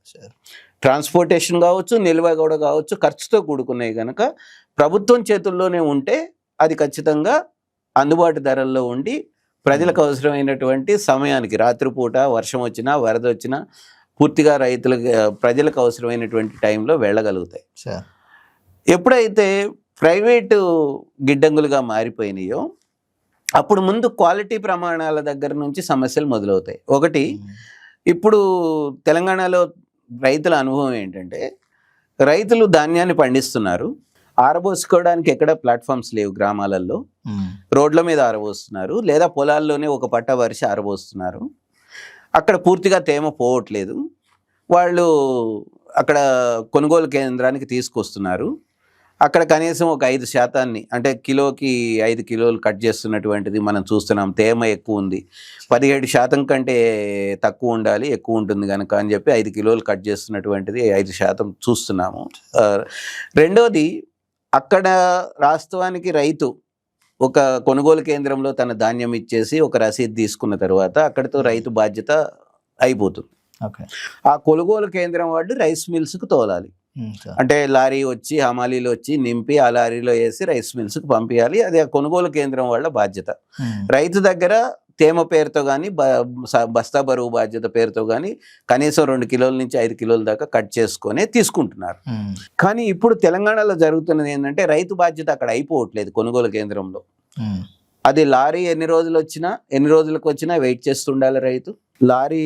Speaker 1: ట్రాన్స్పోర్టేషన్ కావచ్చు, నిల్వ కూడా కావచ్చు, ఖర్చుతో కూడుకున్నాయి కనుక ప్రభుత్వం చేతుల్లోనే ఉంటే అది ఖచ్చితంగా అందుబాటు ధరల్లో ఉండి ప్రజలకు అవసరమైనటువంటి సమయానికి రాత్రిపూట వర్షం వచ్చినా వరద వచ్చినా పూర్తిగా ప్రజలకు అవసరమైనటువంటి టైంలో వెళ్ళగలుగుతాయి. ఎప్పుడైతే ప్రైవేటు గిడ్డంగులుగా మారిపోయినాయో అప్పుడు ముందు క్వాలిటీ ప్రమాణాల దగ్గర నుంచి సమస్యలు మొదలవుతాయి. ఒకటి, ఇప్పుడు తెలంగాణలో రైతుల అనుభవం ఏంటంటే రైతులు ధాన్యాన్ని పండిస్తున్నారు, ఆరబోసుకోవడానికి ఎక్కడ ప్లాట్ఫామ్స్ లేవు, గ్రామాలలో రోడ్ల మీద ఆరబోస్తున్నారు, లేదా పొలాల్లోనే ఒక పట్ట వరిసి ఆరబోస్తున్నారు. అక్కడ పూర్తిగా తేమ పోవట్లేదు, వాళ్ళు అక్కడ కొనుగోలు కేంద్రానికి తీసుకొస్తున్నారు. అక్కడ కనీసం ఒక 5% అంటే కిలోకి 5 కిలోలు కట్ చేస్తున్నటువంటిది మనం చూస్తున్నాం. తేమ ఎక్కువ ఉంది, 17% కంటే తక్కువ ఉండాలి, ఎక్కువ ఉంటుంది కనుక అని చెప్పి 5 కిలోలు కట్ చేస్తున్నటువంటిది 5% చూస్తున్నాము. రెండోది, అక్కడ వాస్తవానికి రైతు ఒక కొనుగోలు కేంద్రంలో తన ధాన్యం ఇచ్చేసి ఒక రసీదు తీసుకున్న తర్వాత అక్కడితో రైతు బాధ్యత అయిపోతుంది. ఆ కొనుగోలు కేంద్రం వాడు రైస్ మిల్స్కి తోలాలి. అంటే లారీ వచ్చి హమాలీలో వచ్చి నింపి ఆ లారీలో వేసి రైస్ మిల్స్కి పంపించాలి. అది ఆ కొనుగోలు కేంద్రం వాళ్ళ బాధ్యత. రైతు దగ్గర తేమ పేరుతో కానీ బస్తా బరువు బాధ్యత పేరుతో కానీ కనీసం 2 కిలోల నుంచి 5 కిలోల దాకా కట్ చేసుకొని తీసుకుంటున్నారు. కానీ ఇప్పుడు తెలంగాణలో జరుగుతున్నది ఏంటంటే రైతు బాధ్యత అక్కడ అయిపోవట్లేదు కొనుగోలు కేంద్రంలో. అది లారీ ఎన్ని రోజులకు వచ్చినా వెయిట్ చేస్తుండాలి రైతు. లారీ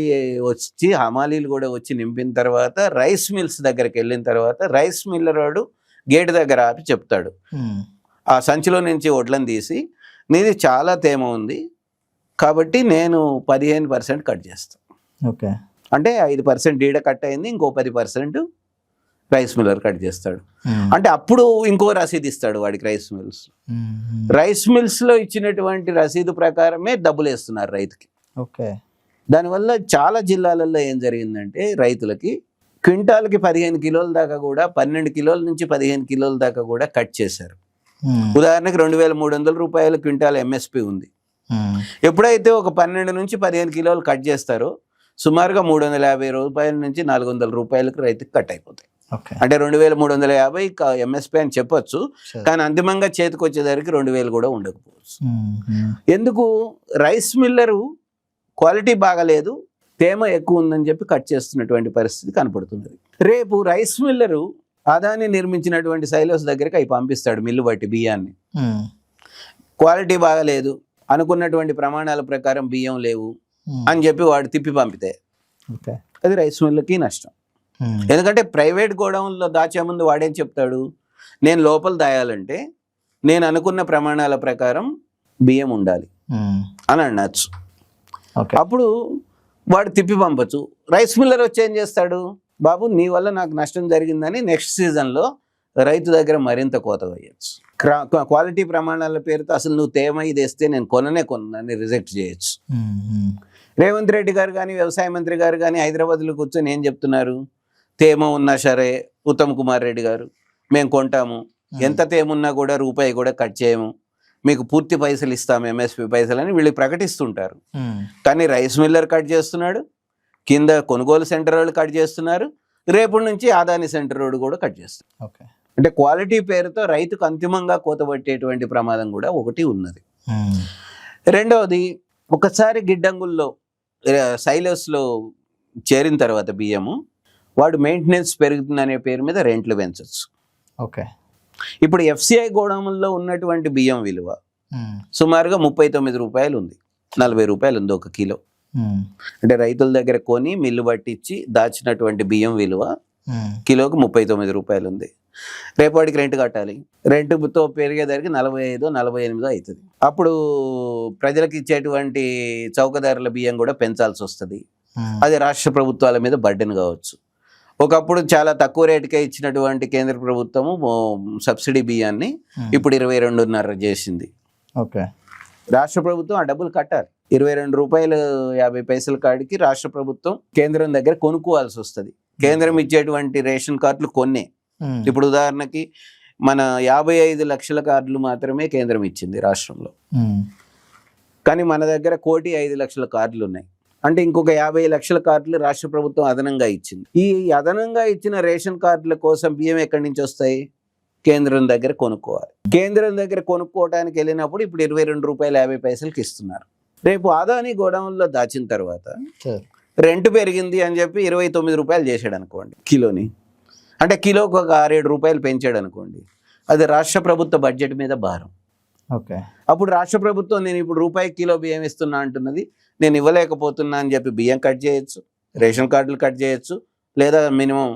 Speaker 1: వచ్చి హమాలీలు కూడా వచ్చి నింపిన తర్వాత రైస్ మిల్స్ దగ్గరికి వెళ్ళిన తర్వాత రైస్ మిల్లర్ వాడు గేట్ దగ్గర ఆపి చెప్తాడు, ఆ సంచిలో నుంచి వడ్లను తీసి నీది చాలా తేమ ఉంది కాబట్టి నేను 15% కట్ చేస్తాను.
Speaker 2: ఓకే.
Speaker 1: అంటే 5% డీడ కట్ అయింది, ఇంకో 10% రైస్ మిల్లర్ కట్ చేస్తాడు. అంటే అప్పుడు ఇంకో రసీదు ఇస్తాడు వాడికి రైస్ మిల్స్లో ఇచ్చినటువంటి రసీదు ప్రకారమే డబ్బులు వేస్తున్నారు రైతుకి.
Speaker 2: ఓకే.
Speaker 1: దానివల్ల చాలా జిల్లాలలో ఏం జరిగిందంటే రైతులకి క్వింటాల్కి 15 కిలోల దాకా కూడా 12 కిలోల నుంచి 15 కిలోల దాకా కూడా కట్ చేశారు. ఉదాహరణకి 2,300 రూపాయల క్వింటాల్ ఎంఎస్పి ఉంది. ఎప్పుడైతే ఒక 12 నుంచి 15 కిలోలు కట్ చేస్తారో సుమారుగా 350 రూపాయల నుంచి 400 రూపాయలకు రైతుకి కట్ అయిపోతాయి. అంటే 2,350 ఎంఎస్పి అని చెప్పొచ్చు, కానీ అంతిమంగా చేతికి వచ్చేసరికి 2,000 కూడా ఉండకపోవచ్చు. ఎందుకు? రైస్ మిల్లరు క్వాలిటీ బాగలేదు, తేమ ఎక్కువ ఉందని చెప్పి కట్ చేస్తున్నటువంటి పరిస్థితి కనపడుతుంది. రేపు రైస్ మిల్లరు అదాని నిర్మించినటువంటి సైలోస్ దగ్గరికి అవి పంపిస్తాడు మిల్లు బట్టి బియ్యాన్ని. క్వాలిటీ బాగలేదు, అనుకున్నటువంటి ప్రమాణాల ప్రకారం బియ్యం లేవు అని చెప్పి వాడు తిప్పి పంపితే అది రైస్ మిల్లుకి నష్టం. ఎందుకంటే ప్రైవేట్ గోడౌన్లో దాచే ముందు వాడేం చెప్తాడు, నేను లోపల దాయాలంటే నేను అనుకున్న ప్రమాణాల ప్రకారం బియ్యం ఉండాలి అని అనొచ్చు. అప్పుడు వాడు తిప్పి పంపచ్చు. రైస్ మిల్లర్ వచ్చి ఏం చేస్తాడు, బాబు నీ వల్ల నాకు నష్టం జరిగిందని నెక్స్ట్ సీజన్లో రైతు దగ్గర మరింత కోత వేయచ్చు. క్వాలిటీ ప్రమాణాల పేరుతో అసలు నువ్వు తేమ ఇది వేస్తే నేను కొనని రిజెక్ట్ చేయొచ్చు. రేవంత్ రెడ్డి గారు కానీ వ్యవసాయ మంత్రి గారు కానీ హైదరాబాద్లో కూర్చొని ఏం చెప్తున్నారు, తేమ ఉన్నా సరే ఉత్తమ్ కుమార్ రెడ్డి గారు మేము కొంటాము, ఎంత తేమ ఉన్నా కూడా రూపాయి కూడా కట్ చేయము, మీకు పూర్తి పైసలు ఇస్తాము ఎంఎస్పి పైసలు అని వీళ్ళు ప్రకటిస్తుంటారు. కానీ రైస్ మిల్లర్ కట్ చేస్తున్నాడు, కింద కొనుగోలు సెంటర్ వాళ్ళు కట్ చేస్తున్నారు, రేపటి నుంచి ఆదాని సెంటర్ రోడ్ కూడా కట్ చేస్తారు. అంటే క్వాలిటీ పేరుతో రైతుకు అంతిమంగా కోతబట్టేటువంటి ప్రమాదం కూడా ఒకటి ఉన్నది. రెండవది, ఒకసారి గిడ్డంగుల్లో సైలోస్లో చేరిన తర్వాత బియ్యము వాడు మెయింటెనెన్స్ పెరుగుతుందనే పేరు మీద రెంట్లు పెంచవచ్చు.
Speaker 2: ఓకే.
Speaker 1: ఇప్పుడు ఎఫ్సిఐ గోడౌన్లో ఉన్నటువంటి బియ్యం విలువ సుమారుగా 39 రూపాయలు ఉంది, 40 రూపాయలు ఉంది ఒక కిలో. అంటే రైతుల దగ్గర కొని మిల్లు పట్టించి దాచినటువంటి బియ్యం విలువ కిలోకి 39 రూపాయలు ఉంది. రేపు వాడికి రెంట్ కట్టాలి, రెంట్తో పెరిగేదానికి 45, 48 అవుతుంది. అప్పుడు ప్రజలకు ఇచ్చేటువంటి చౌకదారుల బియ్యం కూడా పెంచాల్సి వస్తుంది. అది రాష్ట్ర ప్రభుత్వాల మీద బర్డెన్ కావచ్చు. ఒకప్పుడు చాలా తక్కువ రేటుకే ఇచ్చినటువంటి కేంద్ర ప్రభుత్వము సబ్సిడీ బియ్యాన్ని ఇప్పుడు 22.5 చేసింది.
Speaker 2: ఓకే.
Speaker 1: రాష్ట్ర ప్రభుత్వం ఆ డబ్బులు కట్టాలి. 22 రూపాయలు 50 పైసల కాడికి రాష్ట్ర ప్రభుత్వం కేంద్రం దగ్గర కొనుక్కోవాల్సి వస్తుంది. కేంద్రం ఇచ్చేటువంటి రేషన్ కార్డులు కొన్నే. ఇప్పుడు ఉదాహరణకి మన 55 లక్షల కార్డులు మాత్రమే కేంద్రం ఇచ్చింది రాష్ట్రంలో, కానీ మన దగ్గర 1,05,00,000 కార్డులు ఉన్నాయి. అంటే ఇంకొక 50 లక్షల కార్డులు రాష్ట్ర ప్రభుత్వం అదనంగా ఇచ్చింది. ఈ అదనంగా ఇచ్చిన రేషన్ కార్డుల కోసం బియ్యం ఎక్కడి నుంచి వస్తాయి, కేంద్రం దగ్గర కొనుక్కోవాలి. కేంద్రం దగ్గర కొనుక్కోవడానికి వెళ్ళినప్పుడు ఇప్పుడు 22 రూపాయలు 50 పైసలకి ఇస్తున్నారు. రేపు ఆదాని గోడౌన్లో దాచిన తర్వాత రెంట్ పెరిగింది అని చెప్పి 29 రూపాయలు చేశాడు అనుకోండి కిలోని, అంటే కిలోకి ఒక 6-7 రూపాయలు పెంచాడు అనుకోండి, అది రాష్ట్ర ప్రభుత్వ బడ్జెట్ మీద భారం.
Speaker 2: ఓకే.
Speaker 1: అప్పుడు రాష్ట్ర ప్రభుత్వం నేను ఇప్పుడు రూపాయి కిలో బియ్యం ఇస్తున్నా అంటున్నది, నేను ఇవ్వలేకపోతున్నా అని చెప్పి బియ్యం కట్ చేయొచ్చు, రేషన్ కార్డులు కట్ చేయొచ్చు, లేదా మినిమం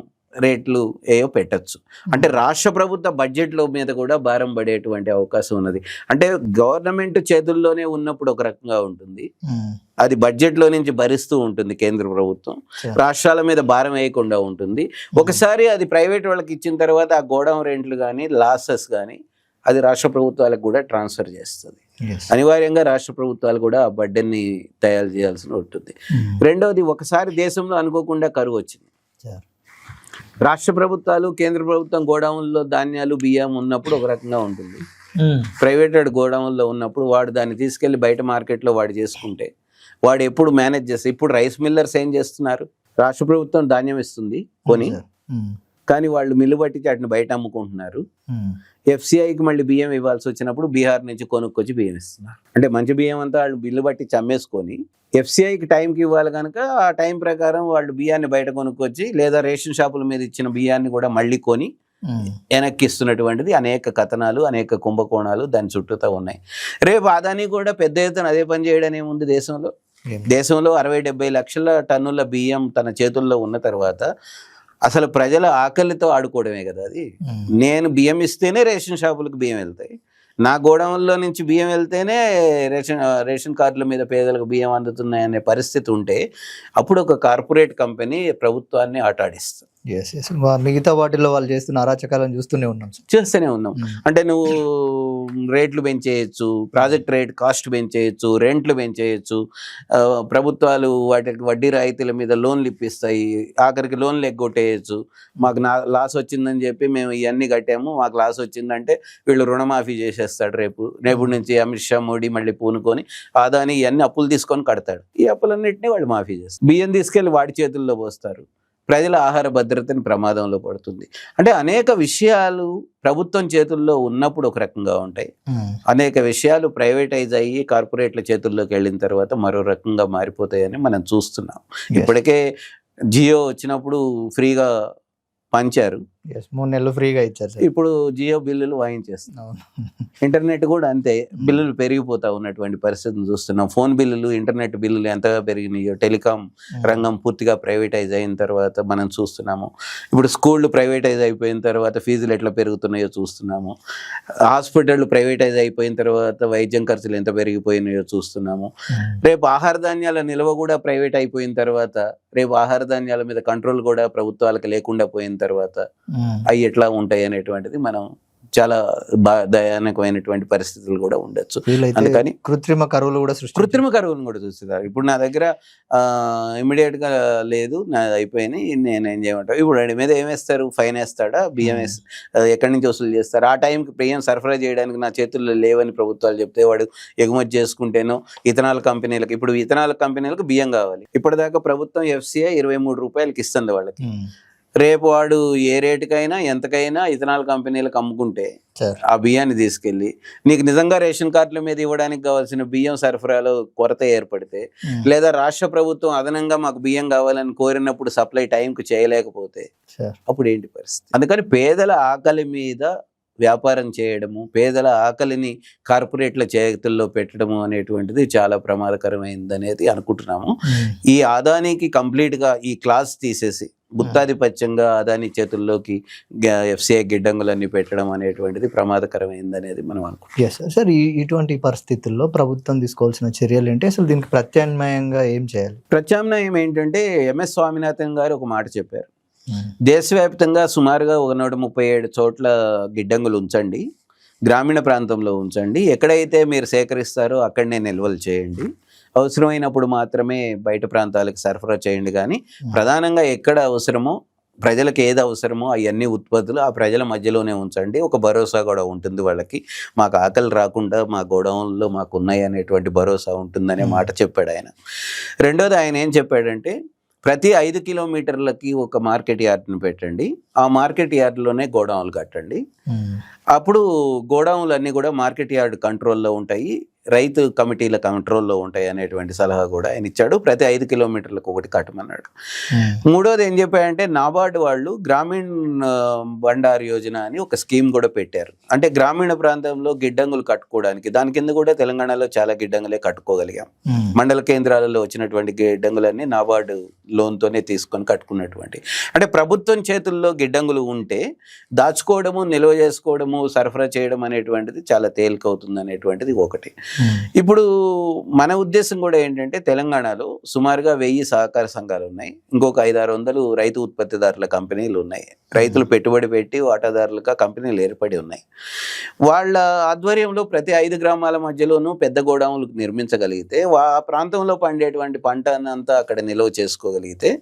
Speaker 1: రేట్లు ఏవో పెట్టచ్చు. అంటే రాష్ట్ర ప్రభుత్వ బడ్జెట్లో మీద కూడా భారం పడేటువంటి అవకాశం ఉన్నది. అంటే గవర్నమెంట్ చేతుల్లోనే ఉన్నప్పుడు ఒక రకంగా ఉంటుంది, అది బడ్జెట్లో నుంచి భరిస్తూ ఉంటుంది కేంద్ర ప్రభుత్వం, రాష్ట్రాల మీద భారం వేయకుండా ఉంటుంది. ఒకసారి అది ప్రైవేట్ వాళ్ళకి ఇచ్చిన తర్వాత ఆ గోడౌన్ రెంట్లు కానీ లాసెస్ కానీ అది రాష్ట్ర ప్రభుత్వాలకు కూడా ట్రాన్స్ఫర్ చేస్తుంది. అనివార్యంగా రాష్ట్ర ప్రభుత్వాలు కూడా ఆ బడ్డెన్ని తయారు చేయాల్సి ఉంటుంది. రెండవది, ఒకసారి దేశంలో అనుకోకుండా కరువు వచ్చింది. రాష్ట్ర ప్రభుత్వాలు కేంద్ర ప్రభుత్వం గోడౌన్లో ధాన్యాలు బియ్యం ఉన్నప్పుడు ఒక రకంగా ఉంటుంది, ప్రైవేటెడ్ గోడౌన్లో ఉన్నప్పుడు వాడు దాన్ని తీసుకెళ్లి బయట మార్కెట్లో వాడు చేసుకుంటే వాడు ఎప్పుడు మేనేజ్ చేస్తే, ఇప్పుడు రైస్ మిల్లర్స్ ఏం చేస్తున్నారు, రాష్ట్ర ప్రభుత్వం ధాన్యం ఇస్తుంది కొని, కానీ వాళ్ళు మిల్లు పట్టించి వాటిని బయట అమ్ముకుంటున్నారు. ఎఫ్సిఐకి మళ్ళీ బియ్యం ఇవ్వాల్సి వచ్చినప్పుడు బీహార్ నుంచి కొనుక్కొచ్చి బియ్యం ఇస్తున్నారు. అంటే మంచి బియ్యం అంతా వాళ్ళు బిల్లు పట్టించి అమ్మేసుకొని ఎఫ్సిఐకి టైంకి ఇవ్వాలి కనుక ఆ టైం ప్రకారం వాళ్ళు బియ్యాన్ని బయట కొనుక్కొచ్చి లేదా రేషన్ షాపుల మీద ఇచ్చిన బియ్యాన్ని కూడా మళ్ళీ కొని వెనక్కిస్తున్నటువంటిది అనేక కథనాలు, అనేక కుంభకోణాలు దాని చుట్టూతో ఉన్నాయి. రేపు అదాని కూడా పెద్ద ఎత్తున అదే పని చేయడం ఏముంది, దేశంలో 60-70 లక్షల టన్నుల బియ్యం తన చేతుల్లో ఉన్న తర్వాత అసలు ప్రజల ఆకలితో ఆడుకోవడమే కదా అది. నేను బియ్యం ఇస్తేనే రేషన్ షాపులకు బియ్యం వెళ్తాయి, నా గోడౌన్లో నుంచి బియ్యం వెళ్తేనే రేషన్ కార్డుల మీద పేదలకు బియ్యం అందుతున్నాయనే పరిస్థితి ఉంటే అప్పుడు ఒక కార్పొరేట్ కంపెనీ ప్రభుత్వాన్ని ఆటాడిస్తుంది.
Speaker 2: ఎస్ ఎస్ మిగతా వాటిల్లో వాళ్ళు చేస్తున్న అరాచకాలను చూస్తూనే ఉన్నాం సార్.
Speaker 1: చేస్తూనే ఉన్నాం. అంటే నువ్వు రేట్లు పెంచేయచ్చు, ప్రాజెక్ట్ రేట్ కాస్ట్ పెంచేయచ్చు, రెంట్లు పెంచేయచ్చు, ప్రభుత్వాలు వాటికి వడ్డీ రాయితీల మీద లోన్లు ఇప్పిస్తాయి, ఆఖరికి లోన్లు ఎగ్గొట్టేయచ్చు. మాకు లాస్ వచ్చిందని చెప్పి మేము ఇవన్నీ కట్టాము, మాకు లాస్ వచ్చిందంటే వీళ్ళు రుణమాఫీ చేసేస్తాడు రేపు నుంచి అమిత్ షా మోడీ మళ్ళీ పూనుకొని ఆదాని ఇవన్నీ అప్పులు తీసుకొని కడతాడు. ఈ అప్పులన్నింటినీ వాళ్ళు మాఫీ చేస్తారు. బియ్యం తీసుకెళ్ళి వాడి చేతుల్లో పోస్తారు. ప్రజల ఆహార భద్రతని ప్రమాదంలో పడుతుంది. అంటే అనేక విషయాలు ప్రభుత్వం చేతుల్లో ఉన్నప్పుడు ఒక రకంగా ఉంటాయి, అనేక విషయాలు ప్రైవేటైజ్ అయ్యి కార్పొరేట్ల చేతుల్లోకి వెళ్ళిన తర్వాత మరో రకంగా మారిపోతాయని మనం చూస్తున్నాం. ఇప్పటికే జియో వచ్చినప్పుడు ఫ్రీగా పంచారు,
Speaker 2: 3 నెలలు ఫ్రీగా ఇచ్చారు సార్.
Speaker 1: ఇప్పుడు జియో బిల్లులు వాయించేస్తున్నాం. ఇంటర్నెట్ కూడా అంతే, బిల్లులు పెరిగిపోతా ఉన్నటువంటి పరిస్థితిని చూస్తున్నాం. ఫోన్ బిల్లులు, ఇంటర్నెట్ బిల్లులు ఎంతగా పెరిగినాయో, టెలికాం రంగం పూర్తిగా ప్రైవేటైజ్ అయిన తర్వాత మనం చూస్తున్నాము. ఇప్పుడు స్కూళ్ళు ప్రైవేటైజ్ అయిపోయిన తర్వాత ఫీజులు ఎట్లా పెరుగుతున్నాయో చూస్తున్నాము. హాస్పిటళ్ళు ప్రైవేటైజ్ అయిపోయిన తర్వాత వైద్యం ఖర్చులు ఎంత పెరిగిపోయినాయో చూస్తున్నాము. రేపు ఆహార ధాన్యాల నిల్వ కూడా ప్రైవేట్ అయిపోయిన తర్వాత, రేపు ఆహార ధాన్యాల మీద కంట్రోల్ కూడా ప్రభుత్వాలకు లేకుండా పోయిన తర్వాత అవి ఎట్లా ఉంటాయి అనేటువంటిది మనం చాలా దయానకమైనటువంటి పరిస్థితులు కూడా ఉండొచ్చు. అందుకని
Speaker 2: కృత్రిమ కరువులు కూడా
Speaker 1: చూస్తున్నారు. ఇప్పుడు నా దగ్గర ఇమీడియట్ గా లేదు, నాది అయిపోయినాయి, నేనేం చేయమంటారు. ఇప్పుడు వాడి మీద ఏమేస్తారు? ఫైన్ వేస్తాడా? బియ్యం ఎక్కడి నుంచి వసూలు చేస్తారు? ఆ టైంకి బియ్యం సరఫరా చేయడానికి నా చేతుల్లో లేవని ప్రభుత్వాలు చెప్తే వాడు ఎగుమతి చేసుకుంటేనో ఇథనాల్ కంపెనీలకు, ఇప్పుడు ఇథనాల్ కంపెనీలకు బియ్యం కావాలి. ఇప్పటిదాకా ప్రభుత్వం FCI 23 రూపాయలకి ఇస్తుంది వాళ్ళకి. రేపు వాడు ఏ రేటుకైనా ఎంతకైనా ఇథనాల్ కంపెనీలకు అమ్ముకుంటే ఆ బియ్యాన్ని తీసుకెళ్ళి నీకు నిజంగా రేషన్ కార్డుల మీద ఇవ్వడానికి కావాల్సిన బియ్యం సరఫరాలో కొరత ఏర్పడితే, లేదా రాష్ట్ర ప్రభుత్వం అదనంగా మాకు బియ్యం కావాలని కోరినప్పుడు సప్లై టైంకి చేయలేకపోతే అప్పుడు ఏంటి పరిస్థితి? అందుకని పేదల ఆకలి మీద వ్యాపారం చేయడము, పేదల ఆకలిని కార్పొరేట్ల చేతుల్లో పెట్టడము అనేటువంటిది చాలా ప్రమాదకరమైంది అనేది అనుకుంటున్నాము. ఈ ఆదానికి కంప్లీట్గా ఈ క్లాస్ తీసేసి గుత్తాధిపత్యంగా అదాని చేతుల్లోకి FCI గిడ్డంగులన్నీ పెట్టడం అనేటువంటిది ప్రమాదకరమైంది అనేది మనం అనుకుంటున్నాం.
Speaker 2: సార్, ఇటువంటి పరిస్థితుల్లో ప్రభుత్వం తీసుకోవాల్సిన చర్యలు ఏంటి? అసలు దీనికి ప్రత్యామ్నాయంగా ఏం చేయాలి?
Speaker 1: ప్రత్యామ్నాయం ఏంటంటే MS స్వామినాథన్ గారు ఒక మాట చెప్పారు. దేశవ్యాప్తంగా సుమారుగా 137 చోట్ల గిడ్డంగులు ఉంచండి, గ్రామీణ ప్రాంతంలో ఉంచండి, ఎక్కడైతే మీరు సేకరిస్తారో అక్కడనే నిల్వలు చేయండి, అవసరమైనప్పుడు మాత్రమే బయట ప్రాంతాలకు సరఫరా చేయండి. కానీ ప్రధానంగా ఎక్కడ అవసరమో, ప్రజలకు ఏది అవసరమో అవన్నీ ఉత్పత్తులు ఆ ప్రజల మధ్యలోనే ఉంచండి. ఒక భరోసా కూడా ఉంటుంది వాళ్ళకి, మాకు ఆకలి రాకుండా మా గోడౌన్లో మాకు ఉన్నాయి అనేటువంటి భరోసా ఉంటుందనే మాట చెప్పాడు ఆయన. రెండోది ఆయన ఏం చెప్పాడంటే, ప్రతి 5 కిలోమీటర్లకి ఒక మార్కెట్ యార్డ్ని పెట్టండి, ఆ మార్కెట్ యార్డ్లోనే గోడౌన్లు కట్టండి. అప్పుడు గోడౌన్లు అన్నీ కూడా మార్కెట్ యార్డ్ కంట్రోల్లో ఉంటాయి, రైతు కమిటీల కంట్రోల్లో ఉంటాయి అనేటువంటి సలహా కూడా ఆయన ఇచ్చాడు. ప్రతి 5 కిలోమీటర్లకు ఒకటి కట్టమన్నాడు. మూడోది ఏం చెప్పాయంటే, నాబార్డు వాళ్ళు గ్రామీణ బండార్ యోజన అని ఒక స్కీమ్ కూడా పెట్టారు. అంటే గ్రామీణ ప్రాంతంలో గిడ్డంగులు కట్టుకోవడానికి, దాని కింద కూడా తెలంగాణలో చాలా గిడ్డంగులే కట్టుకోగలిగాం. మండల కేంద్రాలలో వచ్చినటువంటి గిడ్డంగులన్నీ నాబార్డు లోన్తోనే తీసుకొని కట్టుకున్నటువంటి. అంటే ప్రభుత్వం చేతుల్లో గిడ్డంగులు ఉంటే దాచుకోవడము, నిల్వ చేసుకోవడము, సరఫరా చేయడం అనేటువంటిది చాలా తేలికవుతుంది అనేటువంటిది ఒకటి. ఇప్పుడు మన ఉద్దేశం కూడా ఏంటంటే, తెలంగాణలో సుమారుగా 1000 సహకార సంఘాలు ఉన్నాయి, ఇంకొక 500-600 రైతు ఉత్పత్తిదారుల కంపెనీలు ఉన్నాయి. రైతులు పెట్టుబడి పెట్టి వాటాదారులుగా కంపెనీలు ఏర్పడి ఉన్నాయి. వాళ్ళ ఆధ్వర్యంలో ప్రతి 5 గ్రామాల మధ్యలోనూ పెద్ద గోడౌన్లు నిర్మించగలిగితే, ఆ ప్రాంతంలో పండేటువంటి పంటనంతా అక్కడ నిల్వ చేసుకోగలిగితే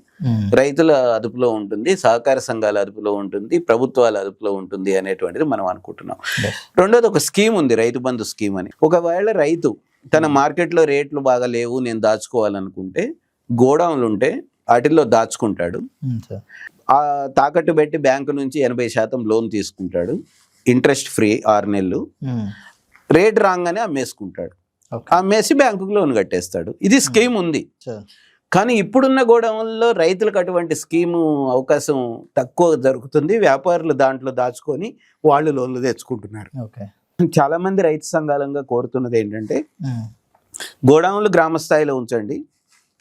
Speaker 1: రైతుల అదుపులో ఉంటుంది, సహకార సంఘాల అదుపులో ఉంటుంది, ప్రభుత్వాల అదుపులో ఉంటుంది అనేటువంటిది మనం అనుకుంటున్నాం. రెండోది ఒక స్కీమ్ ఉంది, రైతు బంధు స్కీమ్ అని. ఒకవేళ రైతు తన మార్కెట్లో రేట్లు బాగా లేవు, నేను దాచుకోవాలనుకుంటే గోడౌన్లు ఉంటే వాటిల్లో దాచుకుంటాడు. ఆ తాకట్టు పెట్టి బ్యాంకు నుంచి 80% లోన్ తీసుకుంటాడు, ఇంట్రెస్ట్ ఫ్రీ 6 నెలలు. రేట్ రాగానే అమ్మేసుకుంటాడు, అమ్మేసి బ్యాంకుకు లోన్ కట్టేస్తాడు. ఇది స్కీమ్ ఉంది. కానీ ఇప్పుడున్న గోడౌన్లో రైతులకు అటువంటి స్కీము అవకాశం తక్కువ జరుగుతుంది. వ్యాపారులు దాంట్లో దాచుకొని వాళ్ళు లోన్లు తెచ్చుకుంటున్నారు. చాలా మంది రైతు సంఘాలంగా కోరుతున్నది ఏంటంటే, గోడౌన్లు గ్రామ స్థాయిలో ఉంచండి,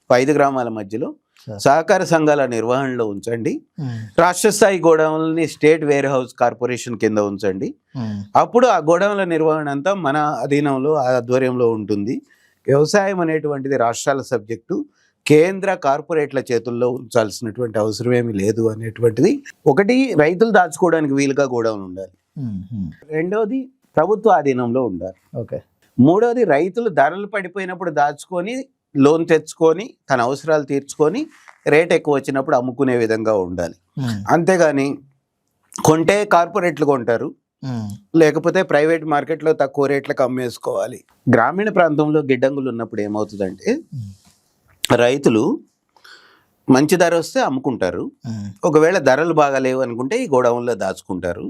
Speaker 1: 5 గ్రామాల మధ్యలో,
Speaker 2: Sure.
Speaker 1: సహకార సంఘాల నిర్వహణలో ఉంచండి. రాష్ట్ర స్థాయి గోడౌన్లని స్టేట్ వేర్ హౌస్ కార్పొరేషన్ కింద ఉంచండి. అప్పుడు ఆ గోడౌన్ల నిర్వహణ అంతా మన అధీనంలో ఆధ్వర్యంలో ఉంటుంది. వ్యవసాయం అనేటువంటిది రాష్ట్రాల సబ్జెక్టు, కేంద్ర కార్పొరేట్ల చేతుల్లో ఉంచాల్సినటువంటి అవసరం ఏమీ లేదు అనేటువంటిది. ఒకటి, రైతులు దాచుకోవడానికి వీలుగా గోడౌన్ ఉండాలి. రెండోది, ప్రభుత్వ ఆధీనంలో ఉండాలి.
Speaker 2: ఓకే.
Speaker 1: మూడోది, రైతులు ధరలు పడిపోయినప్పుడు దాచుకొని లోన్ తెచ్చుకొని తన అవసరాలు తీర్చుకొని రేట్ ఎక్కువ వచ్చినప్పుడు అమ్ముకునే విధంగా ఉండాలి. అంతేగాని కొంటే కార్పొరేట్లు కొంటారు, లేకపోతే ప్రైవేట్ మార్కెట్లో తక్కువ రేట్లకు అమ్మేసుకోవాలి. గ్రామీణ ప్రాంతంలో గిడ్డంగులు ఉన్నప్పుడు ఏమవుతుందంటే రైతులు మంచి ధర వస్తే అమ్ముకుంటారు. ఒకవేళ ధరలు బాగాలేవు అనుకుంటే ఈ గోడౌన్లో దాచుకుంటారు.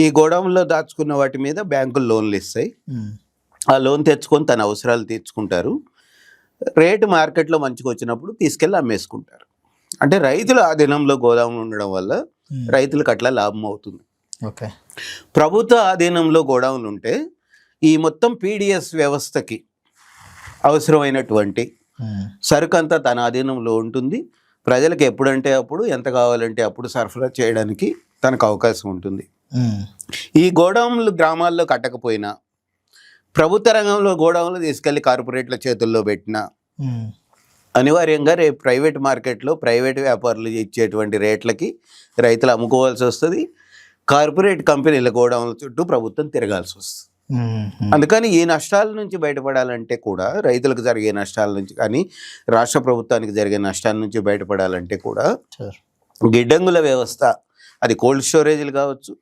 Speaker 1: ఈ గోడౌన్లో దాచుకున్న వాటి మీద బ్యాంకులు లోన్లు ఇస్తాయి. ఆ లోన్ తెచ్చుకొని తన అవసరాలు తీర్చుకుంటారు. రేటు మార్కెట్లో మంచిగా వచ్చినప్పుడు తీసుకెళ్ళి అమ్మేసుకుంటారు. అంటే రైతుల ఆధీనంలో గోదాములు ఉండడం వల్ల రైతులకు అట్లా లాభం అవుతుంది.
Speaker 2: ఓకే.
Speaker 1: ప్రభుత్వ ఆధీనంలో గోడౌన్లు ఉంటే ఈ మొత్తం పీడిఎస్ వ్యవస్థకి అవసరమైనటువంటి సరుకు అంతా తన ఆధీనంలో ఉంటుంది. ప్రజలకు ఎప్పుడంటే అప్పుడు, ఎంత కావాలంటే అప్పుడు సరఫరా చేయడానికి తనకు అవకాశం ఉంటుంది. ఈ గోడౌన్లు గ్రామాల్లో కట్టకపోయినా, ప్రభుత్వ రంగంలో గోడౌన్లు తీసుకెళ్లి కార్పొరేట్ల చేతుల్లో పెట్టినా అనివార్యంగా రేపు ప్రైవేట్ మార్కెట్లో ప్రైవేట్ వ్యాపారులు ఇచ్చేటువంటి రేట్లకి రైతులు అమ్ముకోవాల్సి వస్తుంది. కార్పొరేట్ కంపెనీల గోడౌన్ల చుట్టూ ప్రభుత్వం తిరగాల్సి వస్తుంది. అందుకని ఈ నష్టాల నుంచి బయటపడాలంటే కూడా, రైతులకు జరిగే నష్టాల నుంచి కానీ రాష్ట్ర ప్రభుత్వానికి జరిగే నష్టాల నుంచి బయటపడాలంటే కూడా గిడ్డంగుల వ్యవస్థ, అది కోల్డ్ స్టోరేజ్లు కావచ్చు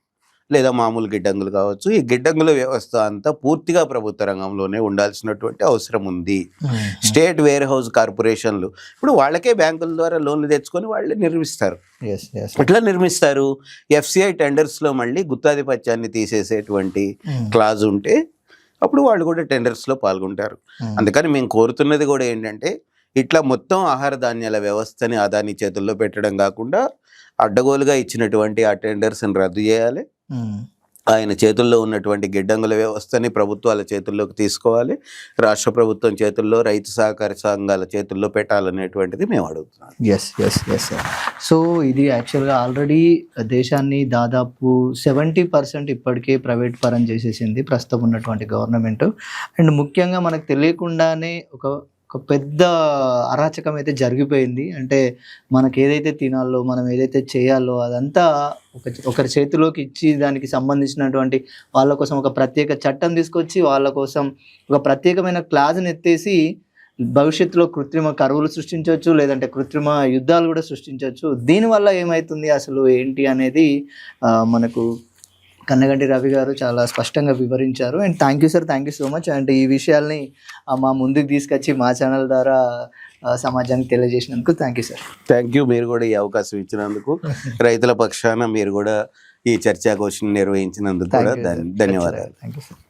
Speaker 1: లేదా మామూలు గిడ్డంగులు కావచ్చు, ఈ గిడ్డంగుల వ్యవస్థ అంతా పూర్తిగా ప్రభుత్వ రంగంలోనే ఉండాల్సినటువంటి అవసరం ఉంది. స్టేట్ వేర్ హౌస్ కార్పొరేషన్లు ఇప్పుడు వాళ్ళకే బ్యాంకుల ద్వారా లోన్లు తెచ్చుకొని వాళ్ళే నిర్మిస్తారు. ఎట్లా నిర్మిస్తారు? FCI టెండర్స్లో మళ్ళీ గుత్తాధిపత్యాన్ని తీసేసేటువంటి క్లాజ్ ఉంటే అప్పుడు వాళ్ళు కూడా టెండర్స్లో పాల్గొంటారు. అందుకని మేము కోరుతున్నది కూడా ఏంటంటే, ఇట్లా మొత్తం ఆహార ధాన్యాల వ్యవస్థని అదాని చేతుల్లో పెట్టడం కాకుండా అడ్డగోలుగా ఇచ్చినటువంటి ఆ టెండర్స్ని రద్దు చేయాలి. ఆయన చేతుల్లో ఉన్నటువంటి గిడ్డంగుల వ్యవస్థని ప్రభుత్వాల చేతుల్లోకి తీసుకోవాలి. రాష్ట్ర ప్రభుత్వం చేతుల్లో, రైతు సహకార సంఘాల చేతుల్లో పెట్టాలనేటువంటిది మేము అడుగుతున్నాం.
Speaker 2: ఎస్. సో ఇది యాక్చువల్గా ఆల్రెడీ దేశాన్ని దాదాపు 70% ఇప్పటికే ప్రైవేట్ పరం చేసేసింది ప్రస్తుతం ఉన్నటువంటి గవర్నమెంట్. అండ్ ముఖ్యంగా మనకు తెలియకుండానే ఒక పెద్ద అరాచకం అయితే జరిగిపోయింది. అంటే మనకి ఏదైతే తినాలో, మనం ఏదైతే చేయాలో అదంతా ఒకరి చేతిలోకి ఇచ్చి దానికి సంబంధించినటువంటి వాళ్ళ కోసం ఒక ప్రత్యేక చట్టం తీసుకొచ్చి వాళ్ళ కోసం ఒక ప్రత్యేకమైన క్లాజ్ని ఎత్తేసి భవిష్యత్తులో కృత్రిమ కరువులు సృష్టించవచ్చు, లేదంటే కృత్రిమ యుద్ధాలు కూడా సృష్టించవచ్చు. దీనివల్ల ఏమవుతుంది అసలు ఏంటి అనేది మనకు కన్నగంటి రవి గారు చాలా స్పష్టంగా వివరించారు. And thank you sir, thank you so much. And ఈ విషయాల్ని మా ముందుకు తీసుకొచ్చి మా ఛానల్ ద్వారా సమాజానికి తెలియజేసినందుకు thank you sir.
Speaker 1: Thank you. మీరు కూడా ఈ అవకాశం ఇచ్చినందుకు, రైతుల పక్షాన మీరు కూడా ఈ చర్చాగోష్ఠిని నిర్వహించినందుకు కూడా ధన్యవాదాలు.
Speaker 2: Thank you sir.